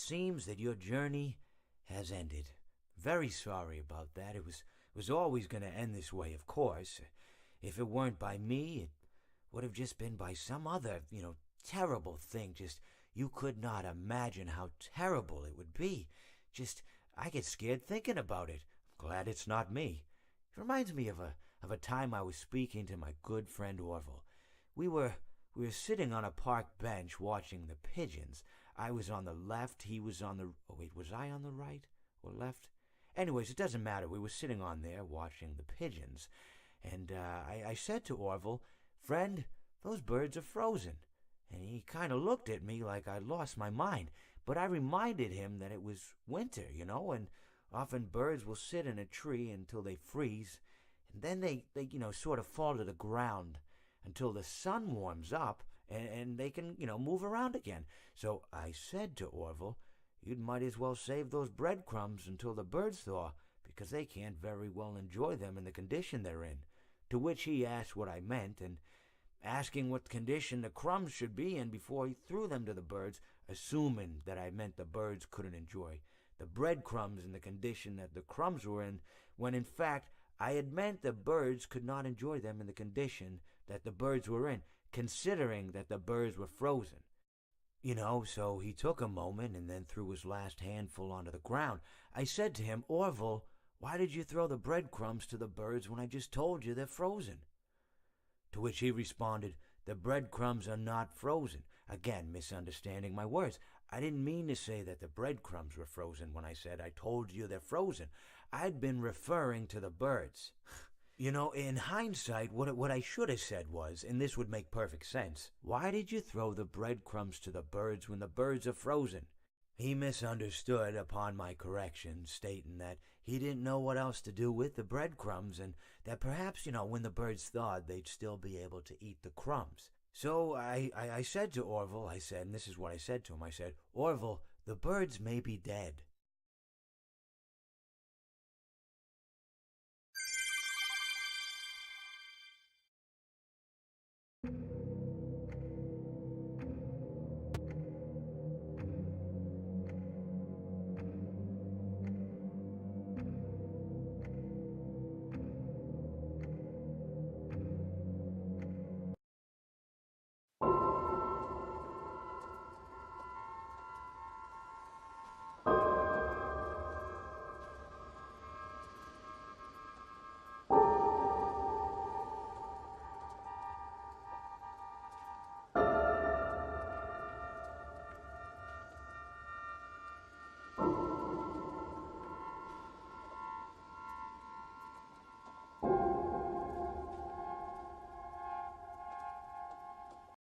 seems that your journey has ended. Very sorry about that. It was always going to end this way, of course. If it weren't by me, it would have just been by some other, terrible thing. Just, you could not imagine how terrible it would be. Just, I get scared thinking about it. I'm glad it's not me. It reminds me of a time I was speaking to my good friend Orville. We were sitting on a park bench watching the pigeons. I was on the left, he was on the... Oh, wait, was I on the right or left? Anyways, it doesn't matter. We were sitting on there watching the pigeons. And I said to Orville, "Friend, those birds are frozen." And he kind of looked at me like I'd lost my mind. But I reminded him that it was winter, and often birds will sit in a tree until they freeze. And then they sort of fall to the ground until the sun warms up and they can, move around again. So I said to Orville, "You might as well save those breadcrumbs until the birds thaw, because they can't very well enjoy them in the condition they're in." To which he asked what I meant, and asking what condition the crumbs should be in before he threw them to the birds, assuming that I meant the birds couldn't enjoy the breadcrumbs in the condition that the crumbs were in, when in fact I had meant the birds could not enjoy them in the condition that the birds were in, considering that the birds were frozen. So he took a moment and then threw his last handful onto the ground. I said to him, "Orville, why did you throw the breadcrumbs to the birds when I just told you they're frozen?" To which he responded, "The breadcrumbs are not frozen." Again, misunderstanding my words. I didn't mean to say that the breadcrumbs were frozen when I said I told you they're frozen. I'd been referring to the birds. In hindsight, what I should have said was, and this would make perfect sense, "Why did you throw the breadcrumbs to the birds when the birds are frozen?" He misunderstood upon my correction, stating that he didn't know what else to do with the breadcrumbs, and that perhaps, when the birds thawed, they'd still be able to eat the crumbs. So I said to Orville, and this is what I said to him, I said, "Orville, the birds may be dead,